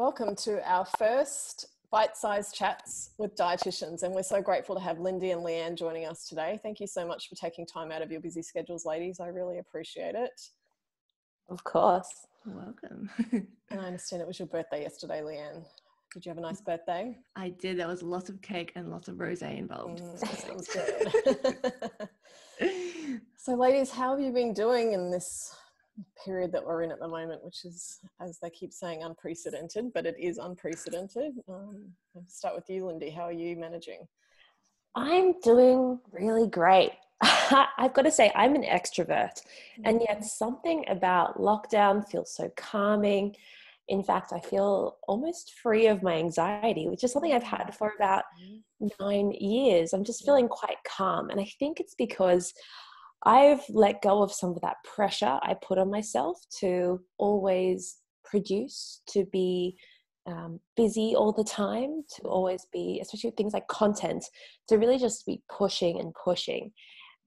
Welcome to our first bite-sized chats with dietitians, and we're so grateful to have Lyndi and Leanne joining us today. Thank you so much for taking time out of your busy schedules, ladies. I really appreciate it. Of course. Welcome. And I understand it was your birthday yesterday, Leanne. Did you have a nice birthday? I did. There was lots of cake and lots of rosé involved. Sounds good. So ladies, how have you been doing in this period that we're in at the moment, which is, as they keep saying, unprecedented, but it is unprecedented. I'll start with you, Lyndi. How are you managing? I'm doing really great. I've got to say, I'm an extrovert, and yet something about lockdown feels so calming. In fact, I feel almost free of my anxiety, which is something I've had for about 9 years. I'm just feeling quite calm, and I think it's because I've let go of some of that pressure I put on myself to always produce, to be busy all the time, to always be, especially with things like content, to really just be pushing and pushing.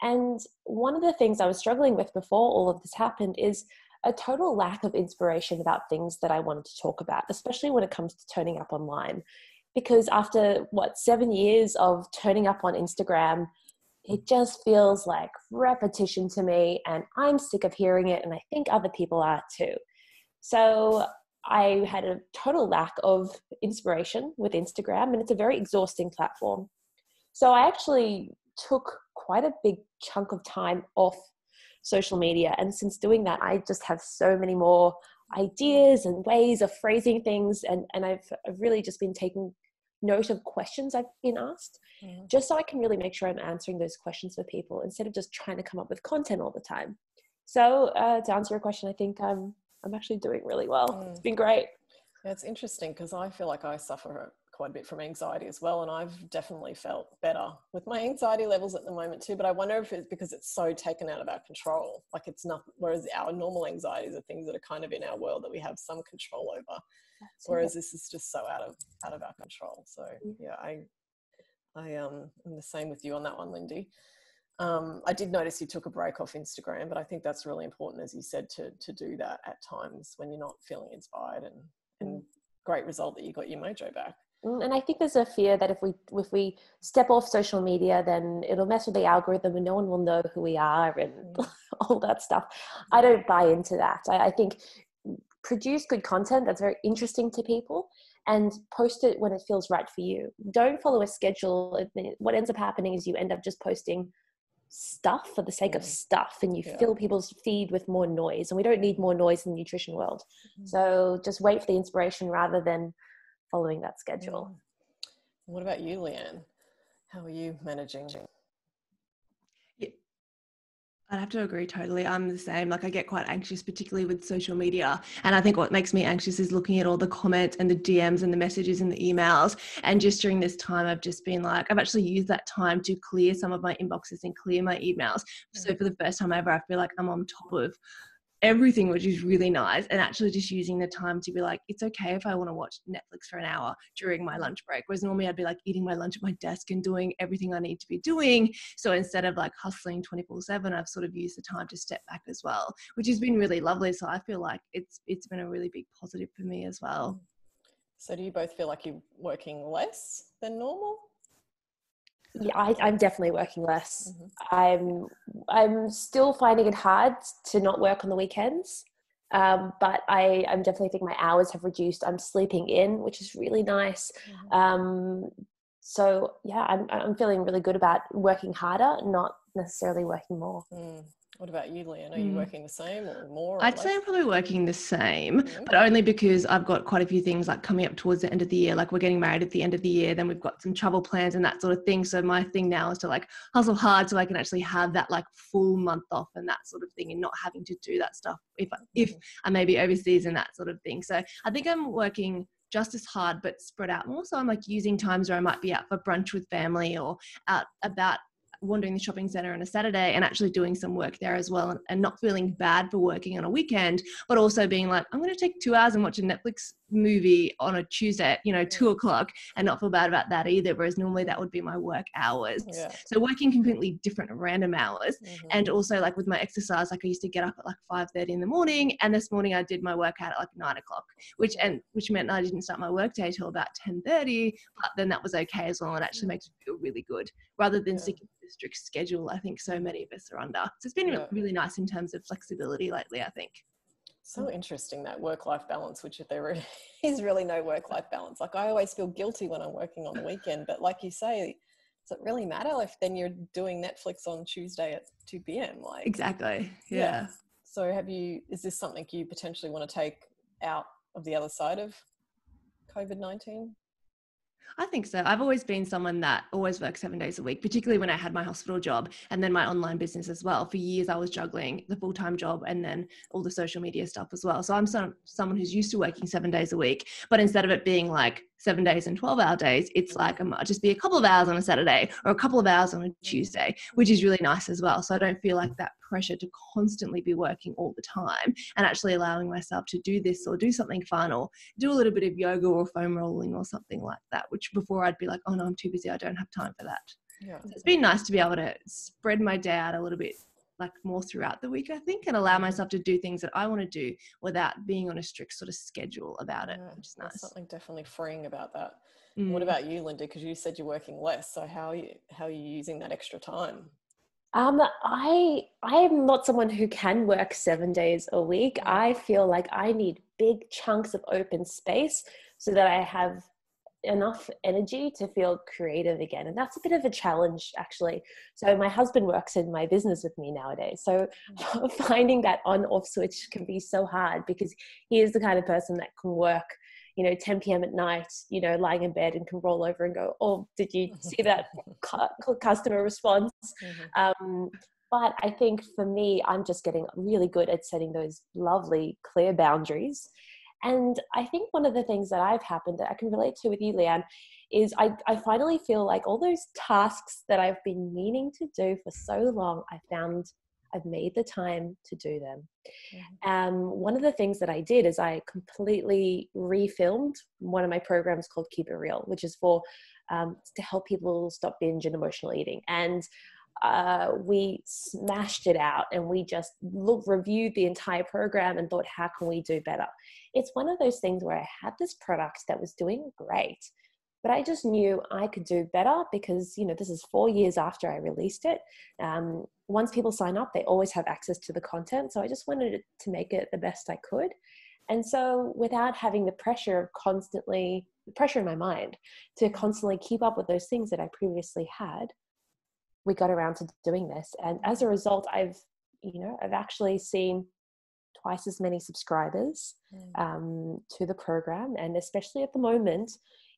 And one of the things I was struggling with before all of this happened is a total lack of inspiration about things that I wanted to talk about, especially when it comes to turning up online. Because after, 7 years of turning up on Instagram, it just feels like repetition to me, and I'm sick of hearing it, and I think other people are too. So I had a total lack of inspiration with Instagram, and it's a very exhausting platform. So I actually took quite a big chunk of time off social media, and since doing that, I just have so many more ideas and ways of phrasing things, and I've really just been taking note of questions I've been asked, just so I can really make sure I'm answering those questions for people instead of just trying to come up with content all the time. So to answer your question, I think I'm actually doing really well. It's been great. Yeah, it's interesting because I feel like I suffer quite a bit from anxiety as well, and I've definitely felt better with my anxiety levels at the moment too, but I wonder if it's because it's so taken out of our control. Like it's nothing, whereas our normal anxieties are things that are kind of in our world that we have some control over. Whereas this is just so out of our control. So yeah, I am the same with you on that one, Lyndi. I did notice you took a break off Instagram, but I think that's really important, as you said, to do that at times when you're not feeling inspired, and great result that you got your mojo back. And I think there's a fear that if we step off social media, then it'll mess with the algorithm and no one will know who we are and all that stuff. I don't buy into that. I think produce good content that's very interesting to people and post it when it feels right for you. Don't follow a schedule. What ends up happening is you end up just posting stuff for the sake of stuff, and you fill people's feed with more noise, and we don't need more noise in the nutrition world. So just wait for the inspiration rather than following that schedule. What about you, Leanne? How are you managing? I'd have to agree totally. I'm the same. Like I get quite anxious, particularly with social media. And I think what makes me anxious is looking at all the comments and the DMs and the messages and the emails. And just during this time, I've just been like, I've actually used that time to clear some of my inboxes and clear my emails. So for the first time ever, I feel like I'm on top of everything, which is really nice, and actually just using the time to be like, it's okay if I want to watch Netflix for an hour during my lunch break, whereas normally I'd be like eating my lunch at my desk and doing everything I need to be doing. So instead of like hustling 24/7, I've sort of used the time to step back as well, which has been really lovely. So I feel like it's been a really big positive for me as well. So do you both feel like you're working less than normal? Yeah, I'm definitely working less. I'm still finding it hard to not work on the weekends, but I'm definitely think my hours have reduced. I'm sleeping in, which is really nice. So yeah, I'm feeling really good about working harder, not necessarily working more. What about you, Leanne? Are you working the same or more? I'd say I'm probably working the same, but only because I've got quite a few things like coming up towards the end of the year. Like we're getting married at the end of the year, then we've got some travel plans and that sort of thing. So my thing now is to like hustle hard so I can actually have that like full month off and that sort of thing, and not having to do that stuff if I may be overseas and that sort of thing. So I think I'm working just as hard but spread out more. So I'm like using times where I might be out for brunch with family or out about wandering the shopping center on a Saturday and actually doing some work there as well, and not feeling bad for working on a weekend, but also being like, I'm going to take 2 hours and watch a Netflix movie on a Tuesday at 2:00 and not feel bad about that either. Whereas normally that would be my work hours. Yeah. So working completely different random hours. Mm-hmm. And also like with my exercise, like I used to get up at like 5:30 in the morning, and this morning I did my workout at like 9:00, which meant I didn't start my work day till about 10:30, but then that was okay as well. It actually makes me feel really good rather than sticking to a strict schedule I think so many of us are under. So it's been really nice in terms of flexibility lately, I think. So interesting, that work-life balance, which there is really no work-life balance. Like I always feel guilty when I'm working on the weekend, but like you say, does it really matter if then you're doing Netflix on Tuesday at 2 p.m? Like exactly. Yeah. So is this something you potentially want to take out of the other side of COVID-19? I think so. I've always been someone that always works 7 days a week, particularly when I had my hospital job and then my online business as well. For years, I was juggling the full-time job and then all the social media stuff as well. So I'm someone who's used to working 7 days a week, but instead of it being like 7 days and 12-hour days, it's like it might just be a couple of hours on a Saturday or a couple of hours on a Tuesday, which is really nice as well. So I don't feel like that pressure to constantly be working all the time, and actually allowing myself to do this or do something fun or do a little bit of yoga or foam rolling or something like that, which before I'd be like, oh no, I'm too busy, I don't have time for that. So it's been nice to be able to spread my day out a little bit like more throughout the week, I think, and allow myself to do things that I want to do without being on a strict sort of schedule about it, which is nice. There's something definitely freeing about that. What about you, Lyndi? Because you said you're working less, so how are you using that extra time? I am not someone who can work 7 days a week. I feel like I need big chunks of open space so that I have enough energy to feel creative again. And that's a bit of a challenge, actually. So my husband works in my business with me nowadays. So finding that on-off switch can be so hard because he is the kind of person that can work 10 p.m. at night, lying in bed and can roll over and go, oh, did you see that customer response? But I think for me, I'm just getting really good at setting those lovely, clear boundaries. And I think one of the things that I've happened that I can relate to with you, Leanne, is I finally feel like all those tasks that I've been meaning to do for so long, I've made the time to do them. One of the things that I did is I completely refilmed one of my programs called Keep It Real, which is for to help people stop binge and emotional eating. And we smashed it out and we just reviewed the entire program and thought, how can we do better? It's one of those things where I had this product that was doing great, but I just knew I could do better because, this is 4 years after I released it. Once people sign up, they always have access to the content. So I just wanted to make it the best I could. And so without having the pressure in my mind to constantly keep up with those things that I previously had, we got around to doing this. And as a result, I've actually seen twice as many subscribers to the program. And especially at the moment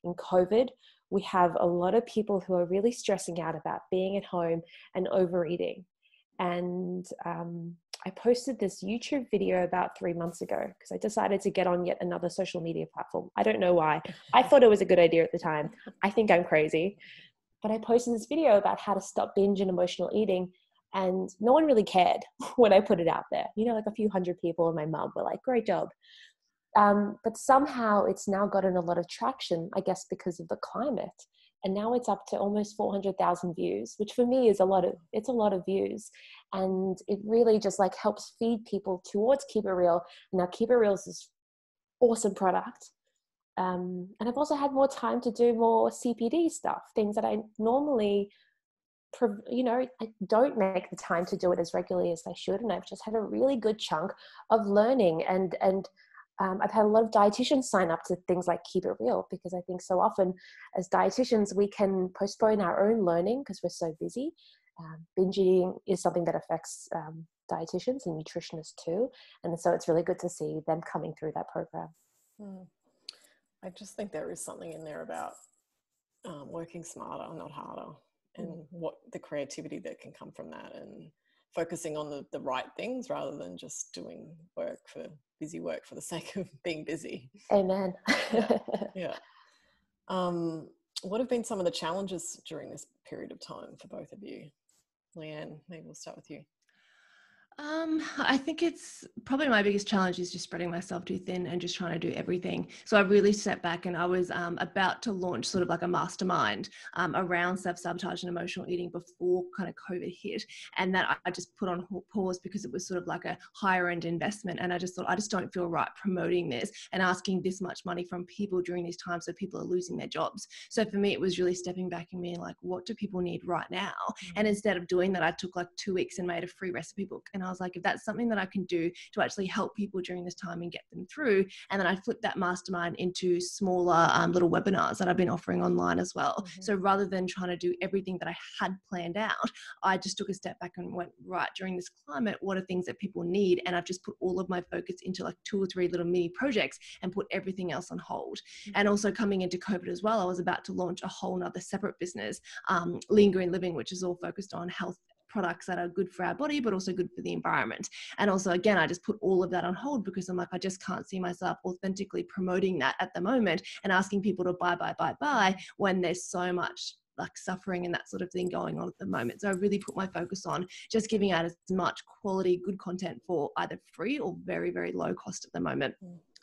in COVID, we have a lot of people who are really stressing out about being at home and overeating. And I posted this YouTube video about 3 months ago because I decided to get on yet another social media platform. I don't know why. I thought it was a good idea at the time. I think I'm crazy. But I posted this video about how to stop binge and emotional eating, and no one really cared when I put it out there. Like a few hundred people and my mum were like, great job. But somehow it's now gotten a lot of traction, I guess, because of the climate. And now it's up to almost 400,000 views, which for me is a lot of views. And it really just like helps feed people towards Keep It Real. Now Keep It Real is this awesome product. And I've also had more time to do more CPD stuff, things that I normally, I don't make the time to do it as regularly as I should. And I've just had a really good chunk of learning. And I've had a lot of dietitians sign up to things like Keep It Real, because I think so often as dietitians, we can postpone our own learning because we're so busy. Binge eating is something that affects dietitians and nutritionists too. And so it's really good to see them coming through that program. I just think there is something in there about working smarter, not harder, and what the creativity that can come from that, and focusing on the right things rather than just doing busy work for the sake of being busy. Amen. Yeah. What have been some of the challenges during this period of time for both of you? Leanne, maybe we'll start with you. I think it's probably my biggest challenge is just spreading myself too thin and just trying to do everything. So I really stepped back, and I was about to launch sort of like a mastermind around self-sabotage and emotional eating before kind of COVID hit. And that I just put on pause because it was sort of like a higher end investment. And I just thought, I just don't feel right promoting this and asking this much money from people during these times so people are losing their jobs. So for me, it was really stepping back and being like, what do people need right now? And instead of doing that, I took like 2 weeks and made a free recipe book. And I was like, if that's something that I can do to actually help people during this time and get them through. And then I flipped that mastermind into smaller little webinars that I've been offering online as well. So rather than trying to do everything that I had planned out, I just took a step back and went, right, during this climate, what are things that people need? And I've just put all of my focus into like 2 or 3 little mini projects and put everything else on hold. And also coming into COVID as well, I was about to launch a whole nother separate business, Lean Green Living, which is all focused on health products that are good for our body, but also good for the environment. And also, again, I just put all of that on hold because I'm like, I just can't see myself authentically promoting that at the moment and asking people to buy when there's so much like suffering and that sort of thing going on at the moment. So I really put my focus on just giving out as much quality, good content for either free or very, very low cost at the moment.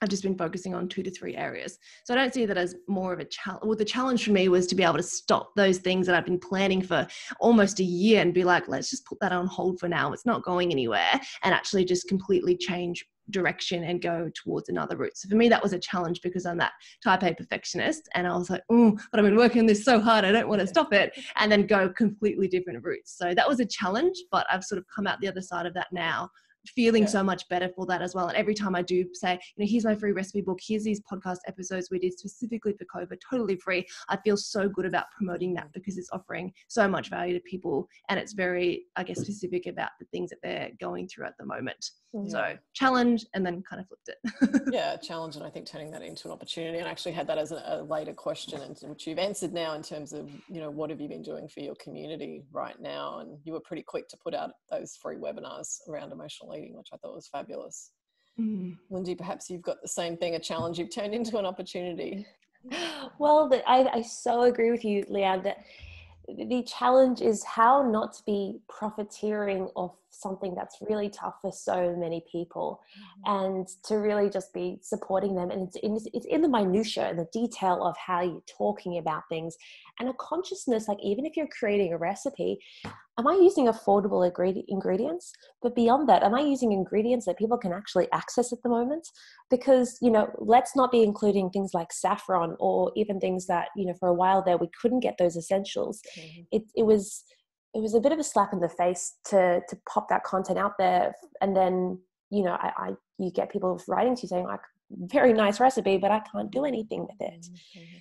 I've just been focusing on 2 to 3 areas. So I don't see that as more of a challenge. Well, the challenge for me was to be able to stop those things that I've been planning for almost a year and be like, let's just put that on hold for now. It's not going anywhere, and actually just completely change direction and go towards another route. So for me, that was a challenge because I'm that type A perfectionist. And I was like, oh, but I've been working on this so hard. I don't want to stop it, and then go completely different routes. So that was a challenge, but I've sort of come out the other side of that now, feeling so much better for that as well. And every time I do say, here's my free recipe book, here's these podcast episodes we did specifically for COVID, totally free, I feel so good about promoting that because it's offering so much value to people, and it's very, I guess, specific about the things that they're going through at the moment. So challenge, and then kind of flipped it. Challenge, and I think turning that into an opportunity. And I actually had that as a later question, and which you've answered now in terms of, what have you been doing for your community right now? And you were pretty quick to put out those free webinars around emotional eating, which I thought was fabulous. Lyndi, perhaps you've got the same thing, a challenge you've turned into an opportunity. Well, I so agree with you, Leanne, that the challenge is how not to be profiteering off something that's really tough for so many people, and to really just be supporting them. And it's in the minutiae and the detail of how you're talking about things, and a consciousness, like even if you're creating a recipe, am I using affordable ingredients? But beyond that, am I using ingredients that people can actually access at the moment? Because, let's not be including things like saffron, or even things that, for a while there, we couldn't get those essentials. It was a bit of a slap in the face to pop that content out there. And then, you get people writing to you saying, like, very nice recipe, but I can't do anything with it.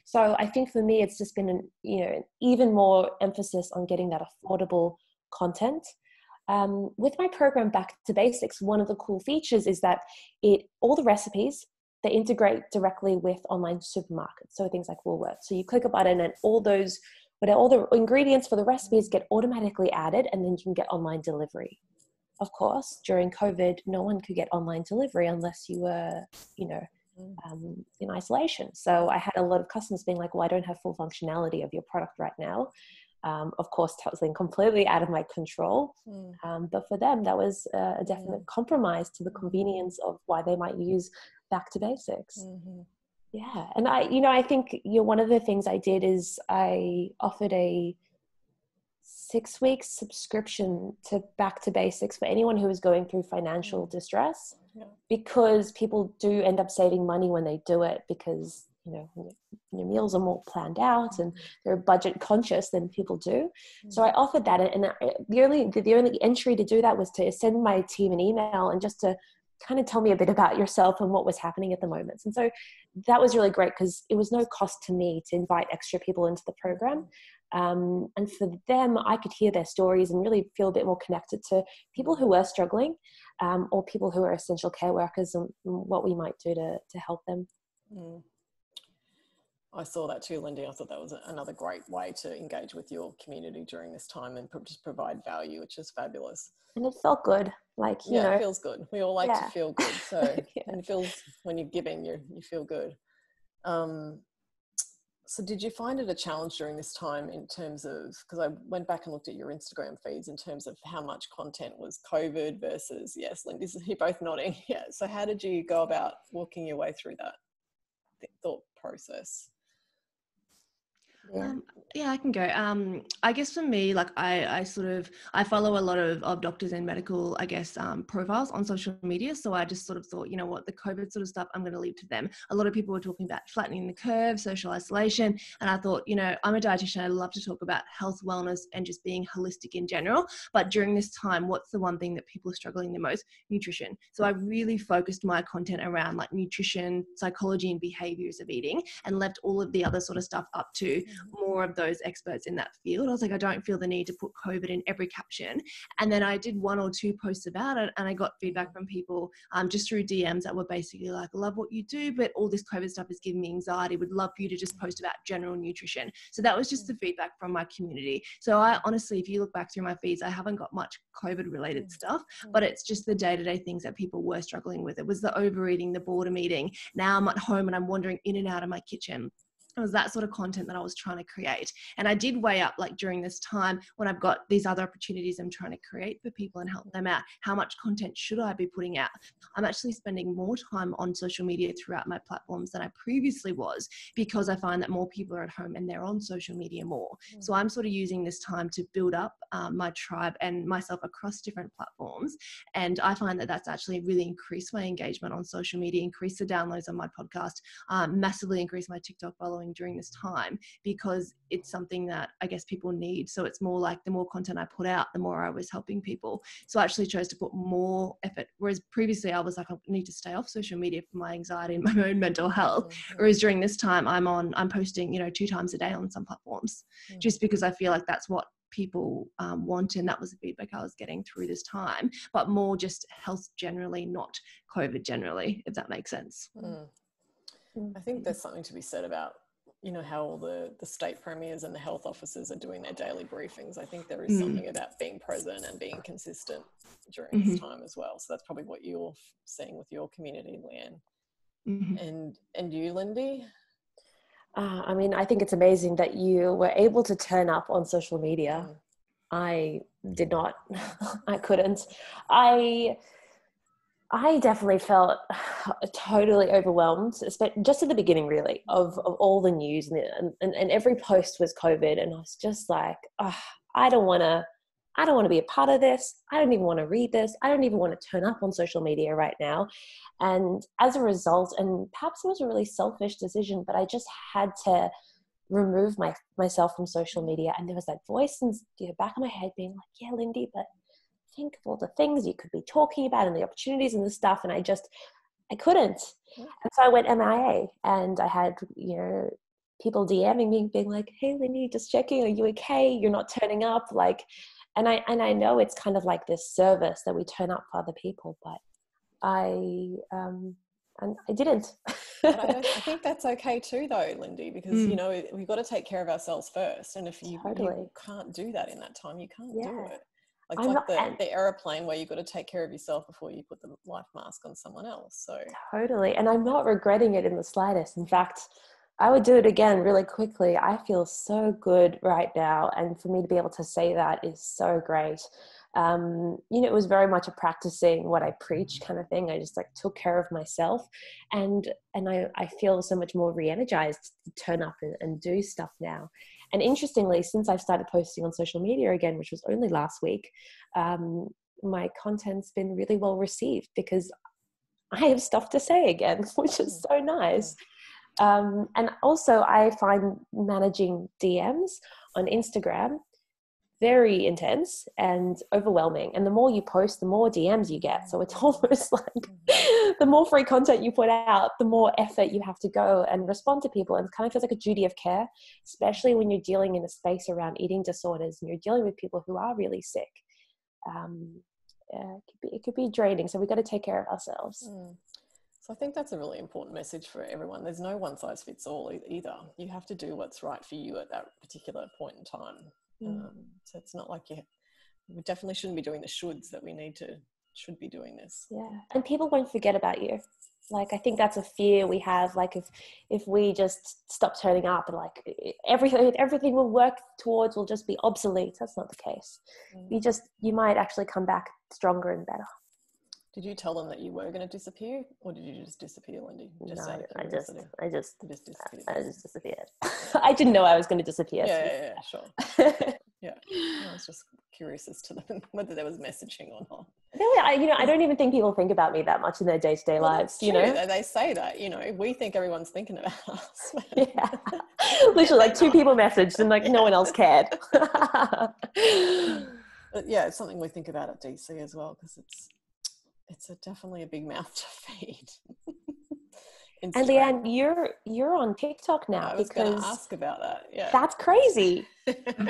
So I think for me, it's just been an even more emphasis on getting that affordable content. With my program Back to Basics, one of the cool features is that all the recipes, they integrate directly with online supermarkets. So things like Woolworths. So you click a button and all the ingredients for the recipes get automatically added, and then you can get online delivery. Of course, during COVID, no one could get online delivery unless you were, in isolation. So I had a lot of customers being like, well, I don't have full functionality of your product right now. Of course, that was completely out of my control. But for them, that was a definite compromise to the convenience of why they might use Back to Basics. Yeah. And I think one of the things I did is I offered a 6-week subscription to Back to Basics for anyone who is going through financial distress, because people do end up saving money when they do it, because your meals are more planned out and they're budget conscious than people do. So I offered that, and the only entry to do that was to send my team an email and just to kind of tell me a bit about yourself and what was happening at the moment. And so that was really great, because it was no cost to me to invite extra people into the program. And for them, I could hear their stories and really feel a bit more connected to people who were struggling, or people who are essential care workers, and what we might do to help them. I saw that too, Lyndi. I thought that was another great way to engage with your community during this time and just provide value, which is fabulous. And it felt good. It feels good. We all like to feel good. So and it feels, when you're giving, you feel good. So did you find it a challenge during this time in terms of, because I went back and looked at your Instagram feeds in terms of how much content was COVID versus, yes, Lyndi, you're both nodding. Yeah. So how did you go about walking your way through that thought process? Yeah, I can go. I guess for me, like I follow a lot of doctors and medical, I guess, profiles on social media. So I just sort of thought, you know what, the COVID sort of stuff, I'm going to leave to them. A lot of people were talking about flattening the curve, social isolation. And I thought, you know, I'm a dietitian. I love to talk about health, wellness, and just being holistic in general. But during this time, what's the one thing that people are struggling the most? Nutrition. So I really focused my content around like nutrition, psychology, and behaviors of eating, and left all of the other sort of stuff up to more of those experts in that field. I was like, I don't feel the need to put COVID in every caption. And then I did 1 or 2 posts about it, and I got feedback from people just through DMs that were basically like, love what you do, but all this COVID stuff is giving me anxiety. Would love for you to just post about general nutrition. So that was just the feedback from my community. So I honestly, if you look back through my feeds, I haven't got much COVID related stuff, but it's just the day-to-day things that people were struggling with. It was the overeating, the boredom eating. Now I'm at home and I'm wandering in and out of my kitchen. It was that sort of content that I was trying to create. And I did weigh up, like, during this time when I've got these other opportunities I'm trying to create for people and help them out, how much content should I be putting out? I'm actually spending more time on social media throughout my platforms than I previously was, because I find that more people are at home and they're on social media more. So I'm sort of using this time to build up my tribe and myself across different platforms. And I find that that's actually really increased my engagement on social media, increased the downloads on my podcast, massively increased my TikTok following during this time, because it's something that I guess people need. So it's more like the more content I put out, the more I was helping people. So I actually chose to put more effort, whereas previously I was like, I need to stay off social media for my anxiety and my own mental health. Whereas during this time I'm posting, you know, 2 times a day on some platforms, just because I feel like that's what people want, and that was the feedback I was getting through this time, but more just health generally, not COVID generally, if that makes sense. I think there's something to be said about, you know, how all the state premiers and the health officers are doing their daily briefings. I think there is something about being present and being consistent during this time as well. So that's probably what you're seeing with your community, Leanne. And you, Lyndi? I mean, I think it's amazing that you were able to turn up on social media. I did not. I couldn't. I definitely felt totally overwhelmed, just at the beginning, really, of all the news, and every post was COVID, and I was just like, oh, I don't want to be a part of this. I don't even want to read this. I don't even want to turn up on social media right now. And as a result, and perhaps it was a really selfish decision, but I just had to remove myself from social media. And there was that voice in the back of my head being like, yeah, Lyndi, but think of all the things you could be talking about and the opportunities and the stuff. And I couldn't. And so I went MIA, and I had, you know, people DMing me being like, hey, Lyndi, just checking, are you okay? You're not turning up. Like, and I know it's kind of like this service that we turn up for other people, but I didn't. But I think that's okay too, though, Lyndi, because you know, we've got to take care of ourselves first, and if you can't do that in that time, you can't do it. Like, it's like the aeroplane where you've got to take care of yourself before you put the life mask on someone else. So totally, and I'm not regretting it in the slightest. In fact, I would do it again really quickly. I feel so good right now, and for me to be able to say that is so great. You know, it was very much a practicing what I preach kind of thing. I just like took care of myself, and I feel so much more re-energized to turn up and do stuff now. And interestingly, since I've started posting on social media again, which was only last week, my content's been really well received because I have stuff to say again, which is so nice. And also I find managing DMs on Instagram very intense and overwhelming. And the more you post, the more DMs you get. So it's almost like the more free content you put out, the more effort you have to go and respond to people. And it kind of feels like a duty of care, especially when you're dealing in a space around eating disorders and you're dealing with people who are really sick. It could be draining. So we've got to take care of ourselves. So I think that's a really important message for everyone. There's no one size fits all either. You have to do what's right for you at that particular point in time. So it's not like we definitely shouldn't be doing the shoulds that we should be doing this. Yeah. And people won't forget about you. Like, I think that's a fear we have. Like, if we just stop turning up and like everything we'll work towards will just be obsolete. That's not the case. You might actually come back stronger and better. Did you tell them that you were going to disappear, or did you just disappear, Lindy? No, I just disappeared. I just disappeared. I didn't know I was going to disappear. Yeah, sure. Yeah, I was just curious as to whether there was messaging or not. No, I don't even think people think about me that much in their day-to-day lives. You know, they say that. You know, we think everyone's thinking about us. Yeah, literally, like 2 people messaged and like no one else cared. But yeah, it's something we think about at DC as well, because it's definitely a big mouth to feed. And Leanne, you're on TikTok now. I was going to ask about that. Yeah, that's crazy.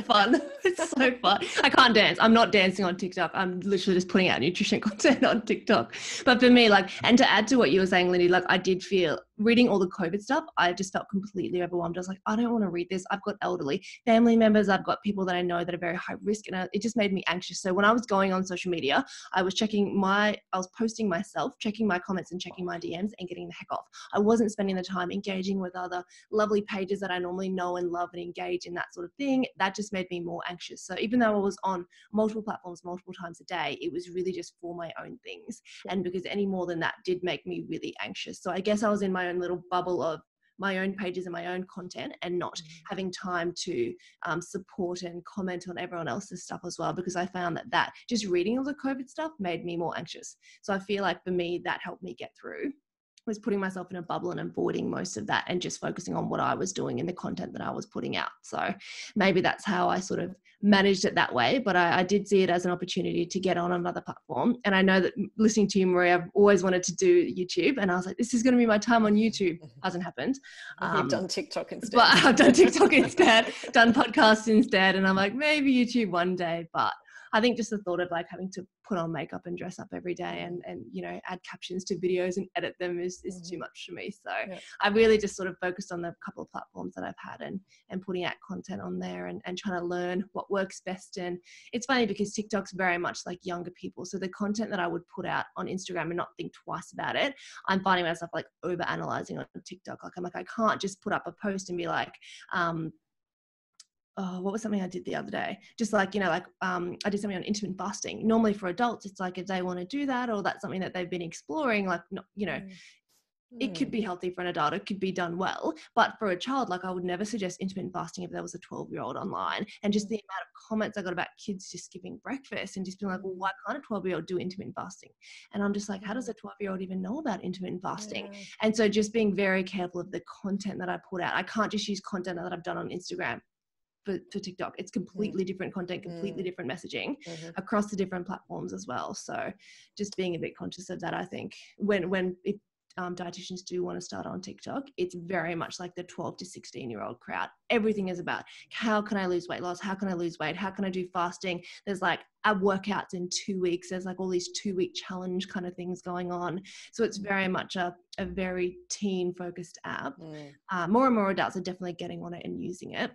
Fun. It's so fun. I can't dance. I'm not dancing on TikTok. I'm literally just putting out nutrition content on TikTok. But for me, like, and to add to what you were saying, Lindy, like, I did feel reading all the COVID stuff, I just felt completely overwhelmed. I was like, I don't want to read this. I've got elderly family members. I've got people that I know that are very high risk. And it just made me anxious. So when I was going on social media, I was posting myself, checking my comments and checking my DMs and getting the heck off. I wasn't spending the time engaging with other lovely pages that I normally know and love and engage in that sort of thing. That just made me more anxious. So even though I was on multiple platforms multiple times a day, it was really just for my own things. And because any more than that did make me really anxious. So I guess I was in my own little bubble of my own pages and my own content, and not having time to support and comment on everyone else's stuff as well, because I found that just reading all the COVID stuff made me more anxious. So I feel like for me, that helped me get through, was putting myself in a bubble and avoiding most of that and just focusing on what I was doing and the content that I was putting out. So maybe that's how I sort of managed it that way. But I did see it as an opportunity to get on another platform. And I know that listening to you, Marie, I've always wanted to do YouTube. And I was like, this is going to be my time on YouTube. Hasn't happened. You've done TikTok instead. But I've done TikTok instead, done podcasts instead. And I'm like, maybe YouTube one day. But I think just the thought of like having to put on makeup and dress up every day and you know, add captions to videos and edit them is too much for me. So I really just sort of focused on the couple of platforms that I've had and putting out content on there and trying to learn what works best. And it's funny because TikTok's very much like younger people. So the content that I would put out on Instagram and not think twice about it, I'm finding myself like over analyzing on TikTok. Like I'm like, I can't just put up a post and be like, what was something I did the other day? Just like, you know, like I did something on intermittent fasting. Normally for adults, it's like if they want to do that or that's something that they've been exploring, like, not, you know, it could be healthy for an adult. It could be done well. But for a child, like I would never suggest intermittent fasting if there was a 12-year-old online. And just the amount of comments I got about kids just skipping breakfast and just being like, well, why can't a 12-year-old do intermittent fasting? And I'm just like, how does a 12-year-old even know about intermittent fasting? And so just being very careful of the content that I put out. I can't just use content that I've done on Instagram for TikTok. It's completely different content, completely different messaging across the different platforms as well. So just being a bit conscious of that, I think if dietitians do want to start on TikTok, it's very much like the 12 to 16-year-old crowd. Everything is about how can I lose weight loss? How can I lose weight? How can I do fasting? There's like workouts in 2 weeks. There's like all these 2-week challenge kind of things going on. So it's very much a very teen focused app. More and more adults are definitely getting on it and using it.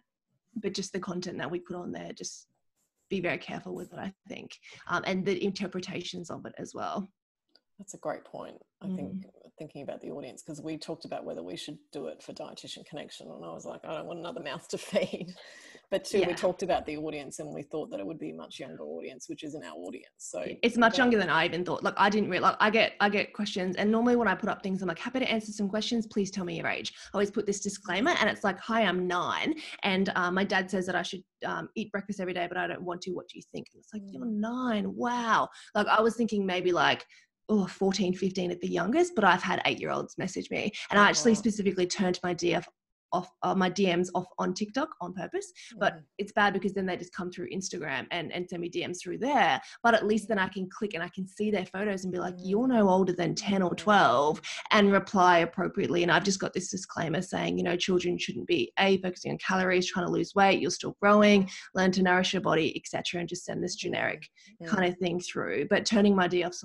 But just the content that we put on there, just be very careful with it, I think. And the interpretations of it as well. That's a great point. I think thinking about the audience, because we talked about whether we should do it for Dietitian Connection, and I was like, I don't want another mouth to feed. But we talked about the audience and we thought that it would be a much younger audience, which isn't our audience. So it's much younger than I even thought. Like I didn't realize, I get questions, and normally when I put up things, I'm like, happy to answer some questions. Please tell me your age. I always put this disclaimer, and it's like, hi, I'm 9. And my dad says that I should eat breakfast every day, but I don't want to. What do you think? And it's like, you're 9. Wow. Like I was thinking maybe like, 14, 15 at the youngest, but I've had 8-year-olds message me, and I actually specifically turned my DMs off on TikTok on purpose. But it's bad because then they just come through Instagram and send me DMs through there. But at least then I can click and I can see their photos and be like, you're no older than 10 or 12, and reply appropriately. And I've just got this disclaimer saying, you know, children shouldn't be focusing on calories, trying to lose weight, you're still growing, learn to nourish your body, etc. And just send this generic kind of thing through. But turning my DMs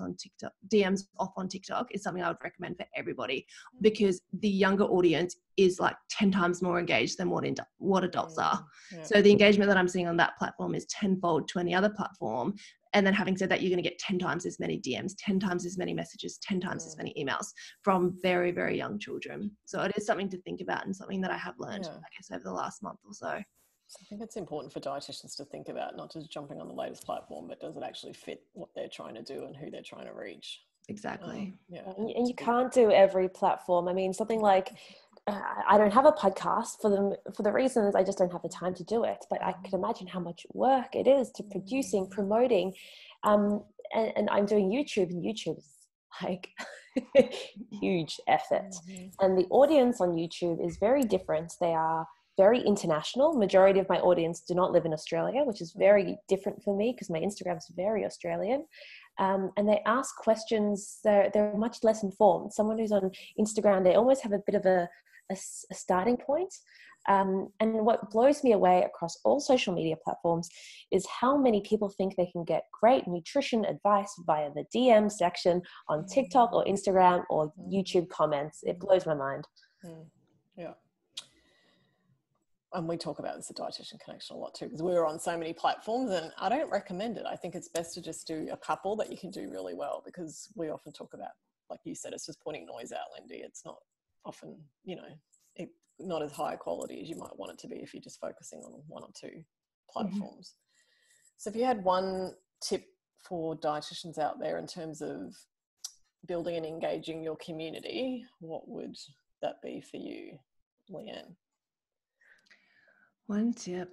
off on TikTok is something I would recommend for everybody, because the younger audience is like 10 times more engaged than what adults are. So the engagement that I'm seeing on that platform is tenfold to any other platform. And then having said that, you're going to get 10 times as many DMs, 10 times as many messages, 10 times as many emails from very, very young children. So it is something to think about, and something that I have learned, I guess, over the last month or so. So I think it's important for dietitians to think about not just jumping on the latest platform, but does it actually fit what they're trying to do and who they're trying to reach? Exactly. And you can't do every platform. I mean, something like, I don't have a podcast for the reasons I just don't have the time to do it. But I can imagine how much work it is to producing, promoting, and I'm doing YouTube, and YouTube is like huge effort. And the audience on YouTube is very different. They are very international. Majority of my audience do not live in Australia, which is very different for me because my Instagram is very Australian. And they ask questions, they're much less informed. Someone who's on Instagram, they almost have a bit of a starting point. And what blows me away across all social media platforms is how many people think they can get great nutrition advice via the DM section on TikTok or Instagram or YouTube comments. It blows my mind. Yeah. And we talk about this at Dietitian Connection a lot too, because we're on so many platforms, and I don't recommend it. I think it's best to just do a couple that you can do really well, because we often talk about, like you said, it's just putting noise out, Lyndi. It's not often, not as high quality as you might want it to be if you're just focusing on one or two platforms. So if you had one tip for dietitians out there in terms of building and engaging your community, what would that be for you, Leanne? One tip.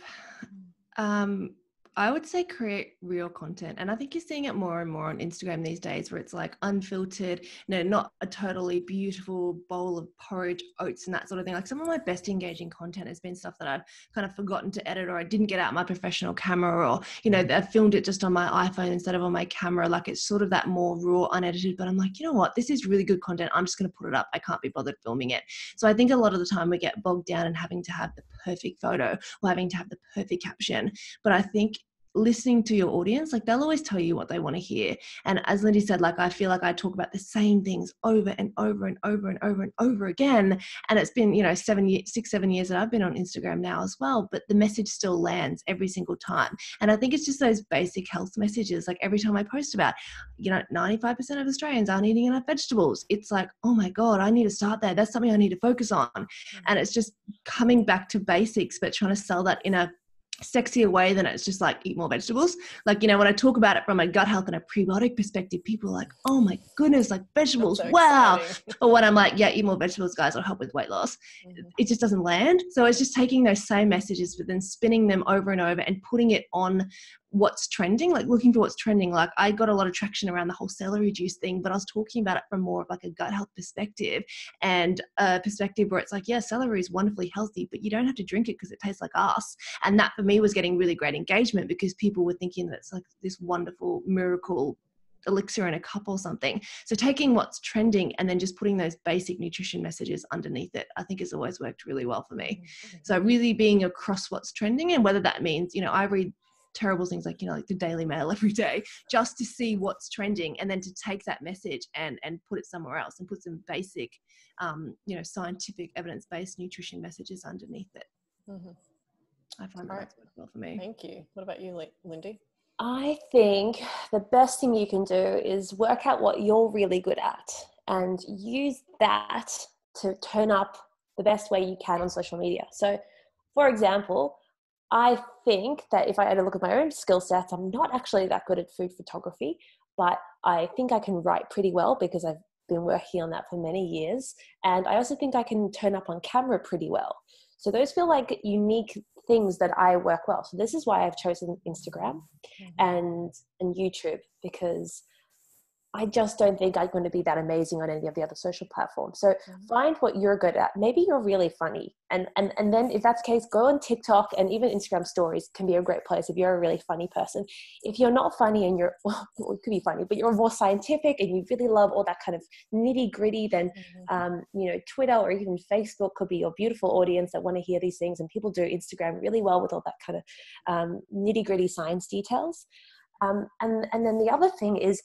I would say create real content. And I think you're seeing it more and more on Instagram these days, where it's like unfiltered, not a totally beautiful bowl of porridge, oats and that sort of thing. Like some of my best engaging content has been stuff that I've kind of forgotten to edit, or I didn't get out my professional camera, or, I filmed it just on my iPhone instead of on my camera. Like it's sort of that more raw, unedited, but I'm like, you know what, this is really good content. I'm just going to put it up. I can't be bothered filming it. So I think a lot of the time we get bogged down in having to have the perfect photo or having to have the perfect caption. But I think listening to your audience, like they'll always tell you what they want to hear. And as Lyndi said, like I feel like I talk about the same things over and over and over and over and over again. And it's been, 7 years that I've been on Instagram now as well, but the message still lands every single time. And I think it's just those basic health messages. Like every time I post about, 95% of Australians aren't eating enough vegetables. It's like, oh my God, I need to start there. That's something I need to focus on. And it's just coming back to basics, but trying to sell that in a sexier way than it's just like eat more vegetables. Like, when I talk about it from a gut health and a prebiotic perspective, people are like, oh my goodness, like vegetables, so wow. But when I'm like, yeah, eat more vegetables, guys, it'll help with weight loss. It just doesn't land. So it's just taking those same messages, but then spinning them over and over and putting it on what's trending, like looking for what's trending. Like I got a lot of traction around the whole celery juice thing, but I was talking about it from more of like a gut health perspective, and a perspective where it's like, yeah, celery is wonderfully healthy, but you don't have to drink it because it tastes like ass. And that for me was getting really great engagement, because people were thinking that it's like this wonderful miracle elixir in a cup or something. So taking what's trending and then just putting those basic nutrition messages underneath it, I think has always worked really well for me. So really being across what's trending, and whether that means, I read terrible things like, like the Daily Mail every day, just to see what's trending, and then to take that message and put it somewhere else and put some basic, scientific evidence-based nutrition messages underneath it. I find that's worked well for me. Thank you. What about you, Lyndi? I think the best thing you can do is work out what you're really good at and use that to turn up the best way you can on social media. So, for example, I think that if I had a look at my own skill sets, I'm not actually that good at food photography, but I think I can write pretty well because I've been working on that for many years. And I also think I can turn up on camera pretty well. So those feel like unique things that I work well. So this is why I've chosen Instagram and YouTube, because I just don't think I'm going to be that amazing on any of the other social platforms. So find what you're good at. Maybe you're really funny. And then if that's the case, go on TikTok, and even Instagram stories can be a great place if you're a really funny person. If you're not funny and you're, well, it could be funny, but you're more scientific and you really love all that kind of nitty gritty, then, Twitter or even Facebook could be your beautiful audience that want to hear these things. And people do Instagram really well with all that kind of nitty gritty science details. And then the other thing is,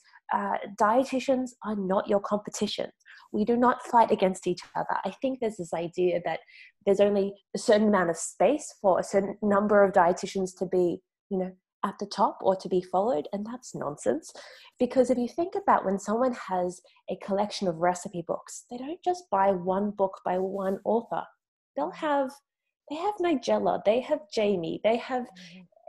dietitians are not your competition. We do not fight against each other. I think there's this idea that there's only a certain amount of space for a certain number of dietitians to be, at the top or to be followed, and that's nonsense. Because if you think about when someone has a collection of recipe books, they don't just buy one book by one author. They have Nigella, they have Jamie, they have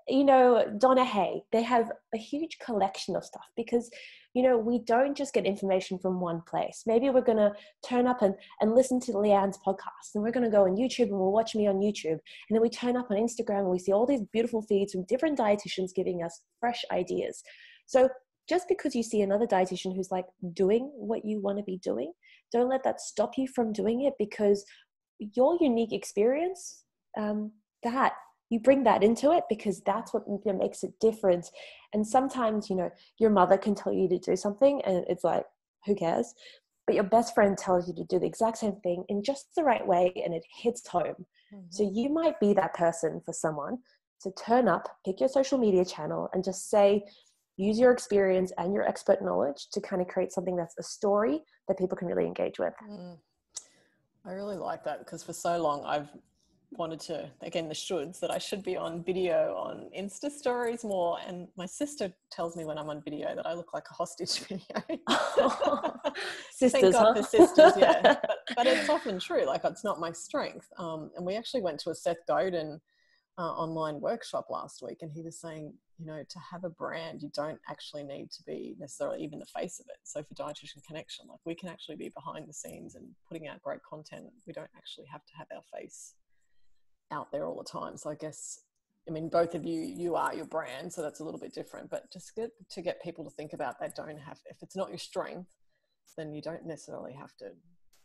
Donna Hay. They have a huge collection of stuff because, we don't just get information from one place. Maybe we're going to turn up and listen to Leanne's podcast, and we're going to go on YouTube and we'll watch me on YouTube. And then we turn up on Instagram and we see all these beautiful feeds from different dietitians giving us fresh ideas. So just because you see another dietitian who's like doing what you want to be doing, don't let that stop you from doing it, because your unique experience, that you bring that into it, because that's what makes it different. And sometimes, your mother can tell you to do something and it's like, who cares? But your best friend tells you to do the exact same thing in just the right way, and it hits home. So you might be that person for someone to turn up, pick your social media channel and just say, use your experience and your expert knowledge to kind of create something that's a story that people can really engage with. I really like that, because for so long I've wanted to, again, the shoulds, that I should be on video on Insta stories more. And my sister tells me when I'm on video that I look like a hostage video. Sisters, Thank God huh? for sisters, yeah. But it's often true. Like, it's not my strength. And we actually went to a Seth Godin online workshop last week, and he was saying, to have a brand, you don't actually need to be necessarily even the face of it. So for Dietitian Connection, like, we can actually be behind the scenes and putting out great content. We don't actually have to have our face out there all the time. So I guess, both of you are your brand, so that's a little bit different, but just to get people to think about that, if it's not your strength, then you don't necessarily have to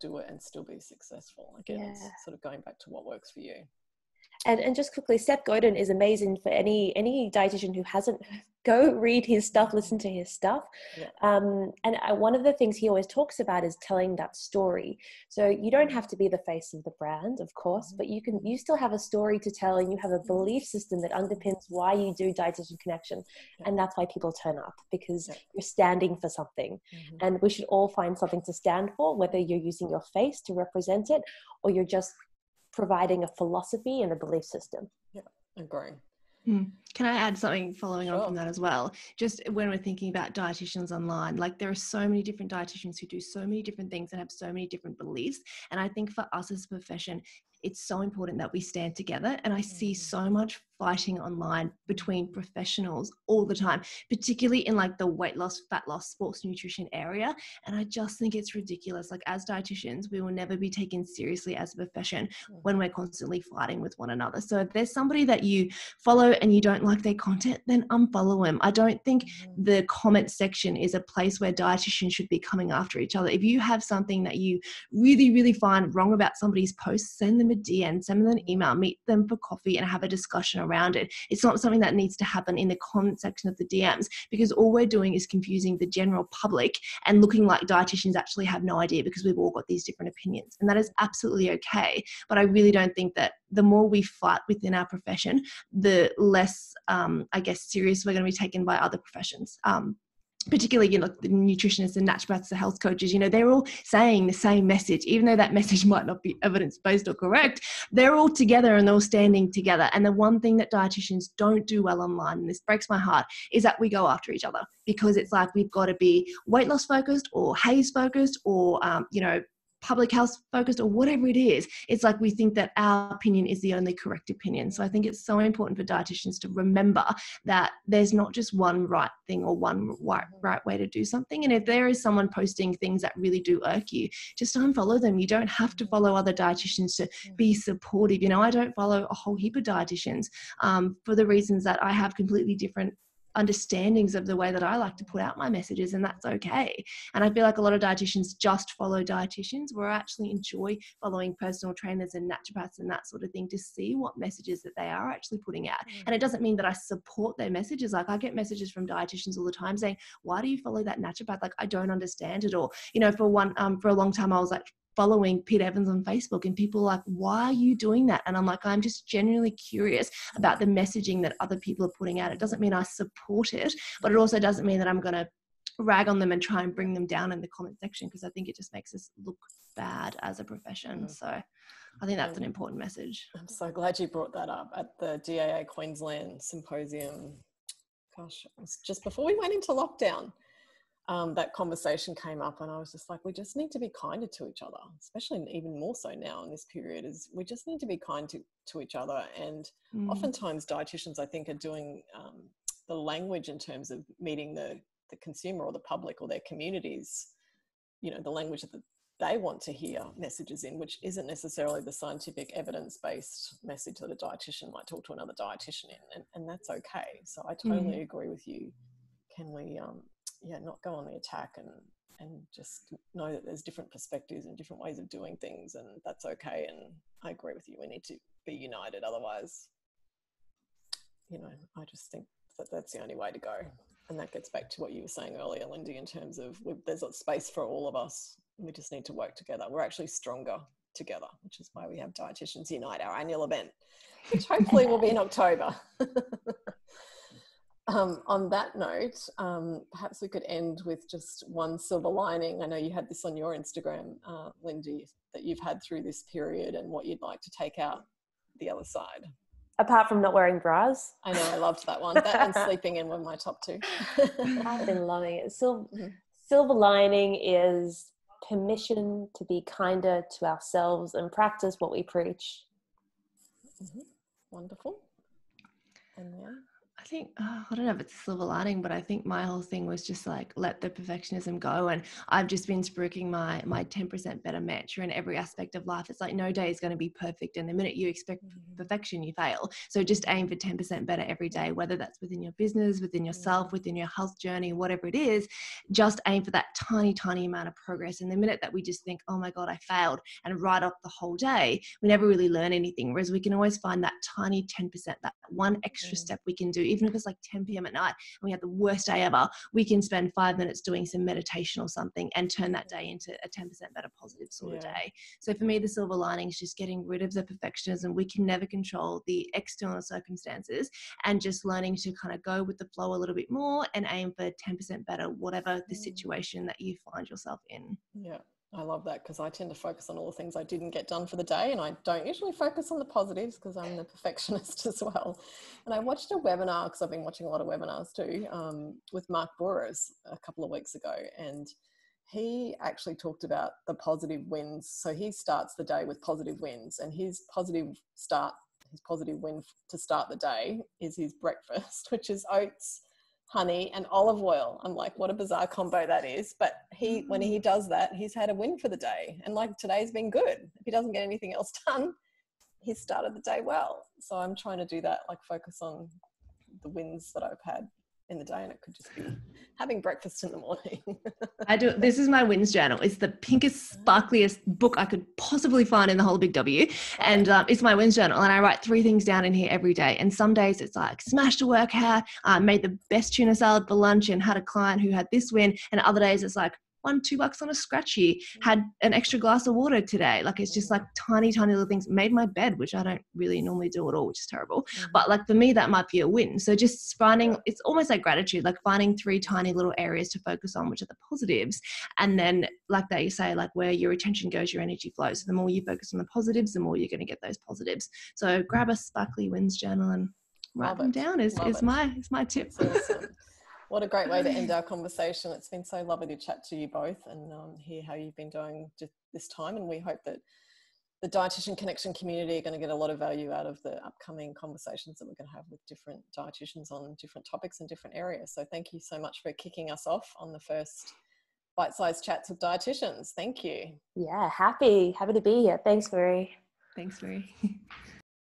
do it and still be successful. Again, it's sort of going back to what works for you. And just quickly, Seth Godin is amazing for any dietitian who hasn't. Go read his stuff, listen to his stuff. Yeah. And one of the things he always talks about is telling that story. So you don't have to be the face of the brand, of course, but you still have a story to tell, and you have a belief system that underpins why you do Dietitian Connection. And that's why people turn up, because you're standing for something. And we should all find something to stand for, whether you're using your face to represent it or you're just providing a philosophy and a belief system. Yeah, agree. Can I add something following on from that as well? Just when we're thinking about dietitians online, like, there are so many different dietitians who do so many different things and have so many different beliefs. And I think for us as a profession, it's so important that we stand together. And I see so much fighting online between professionals all the time, particularly in like the weight loss, fat loss, sports nutrition area. And I just think it's ridiculous. Like, as dietitians, we will never be taken seriously as a profession when we're constantly fighting with one another. So if there's somebody that you follow and you don't like their content, then unfollow them. I don't think the comment section is a place where dietitians should be coming after each other. If you have something that you really, really find wrong about somebody's post, send them a DM, send them an email, meet them for coffee and have a discussion around it. It's not something that needs to happen in the comment section of the DMs, because all we're doing is confusing the general public and looking like dietitians actually have no idea, because we've all got these different opinions, and that is absolutely okay. But I really don't think that the more we fight within our profession, the less, serious we're going to be taken by other professions. Particularly, the nutritionists and naturopaths, the health coaches, they're all saying the same message, even though that message might not be evidence-based or correct. They're all together and they're all standing together. And the one thing that dietitians don't do well online, and this breaks my heart, is that we go after each other, because it's like we've got to be weight loss focused or haze focused or, public health focused or whatever it is. It's like we think that our opinion is the only correct opinion. So I think it's so important for dietitians to remember that there's not just one right thing or one right way to do something. And if there is someone posting things that really do irk you, just unfollow them. You don't have to follow other dietitians to be supportive. I don't follow a whole heap of dietitians for the reasons that I have completely different understandings of the way that I like to put out my messages, and that's okay. And I feel like a lot of dietitians just follow dietitians, where I actually enjoy following personal trainers and naturopaths and that sort of thing to see what messages that they are actually putting out. And it doesn't mean that I support their messages. Like, I get messages from dietitians all the time saying, why do you follow that naturopath? Like, I don't understand it. Or, for a long time I was like following Pete Evans on Facebook, and people are like, why are you doing that? And I'm like, I'm just genuinely curious about the messaging that other people are putting out. It doesn't mean I support it, but it also doesn't mean that I'm going to rag on them and try and bring them down in the comment section, because I think it just makes us look bad as a profession. So I think that's an important message. I'm so glad you brought that up. At the DAA Queensland Symposium gosh, it was just before we went into lockdown. That conversation came up, and I was just like, we just need to be kinder to each other, especially even more so now in this period, is we just need to be kind to each other. And oftentimes dietitians, I think, are doing the language in terms of meeting the consumer or the public or their communities, you know, the language that they want to hear messages in, which isn't necessarily the scientific evidence-based message that a dietitian might talk to another dietitian in, and that's okay. So I totally agree with you. Can we not go on the attack and just know that there's different perspectives and different ways of doing things, and that's okay. And I agree with you, we need to be united, otherwise, you know, I just think that that's the only way to go. And that gets back to what you were saying earlier, Lyndi, in terms of there's a space for all of us. We just need to work together. We're actually stronger together, which is why we have Dietitians Unite, our annual event, which hopefully will be in October. On that note, perhaps we could end with just one silver lining. I know you had this on your Instagram, Lyndi, that you've had through this period and what you'd like to take out the other side. Apart from not wearing bras. I know, I loved that one. That and sleeping in were my top two. I've been loving it. Silver lining is permission to be kinder to ourselves and practice what we preach. Wonderful. And yeah. I think, I don't know if it's a silver lining, but I think my whole thing was just like, let the perfectionism go. And I've just been spruiking my 10% better mantra in every aspect of life. It's like no day is going to be perfect. And the minute you expect perfection, you fail. So just aim for 10% better every day, whether that's within your business, within yourself, within your health journey, whatever it is, just aim for that tiny, tiny amount of progress. And the minute that we just think, oh my God, I failed, and write off the whole day, we never really learn anything. Whereas we can always find that tiny 10%, that one extra step we can do, even if it's like 10 p.m. at night and we had the worst day ever, we can spend 5 minutes doing some meditation or something and turn that day into a 10% better positive sort of day. So for me, the silver lining is just getting rid of the perfectionism. We can never control the external circumstances, and just learning to kind of go with the flow a little bit more and aim for 10% better, whatever the situation that you find yourself in. Yeah. I love that, because I tend to focus on all the things I didn't get done for the day, and I don't usually focus on the positives because I'm the perfectionist as well. And I watched a webinar, because I've been watching a lot of webinars too, with Mark Boras a couple of weeks ago, and he actually talked about the positive wins. So he starts the day with positive wins, and his positive win to start the day is his breakfast, which is oats, honey and olive oil. I'm like, what a bizarre combo that is. But when he does that, he's had a win for the day. And like, today's been good. If he doesn't get anything else done, he's started the day well. So I'm trying to do that, like focus on the wins that I've had in the day, and it could just be having breakfast in the morning. I do. This is my wins journal. It's the pinkest, sparkliest book I could possibly find in the whole Big W. And it's my wins journal. And I write 3 things down in here every day. And some days it's like smashed a workout, made the best tuna salad for lunch and had a client who had this win. And other days it's like, won $2 on a scratchy, had an extra glass of water today. Like, it's just like tiny, tiny little things. Made my bed, which I don't really normally do at all, which is terrible. But like for me, that might be a win. So just finding, it's almost like gratitude, like finding 3 tiny little areas to focus on, which are the positives. And then like that, you say, like where your attention goes, your energy flows. So the more you focus on the positives, the more you're going to get those positives. So grab a sparkly wins journal and write them down is my tip. Awesome. What a great way to end our conversation. It's been so lovely to chat to you both and hear how you've been doing this time. And we hope that the Dietitian Connection community are going to get a lot of value out of the upcoming conversations that we're going to have with different dietitians on different topics and different areas. So thank you so much for kicking us off on the first Bite-Sized Chats with Dietitians. Thank you. Yeah, happy to be here. Thanks, Marie. Thanks, Marie.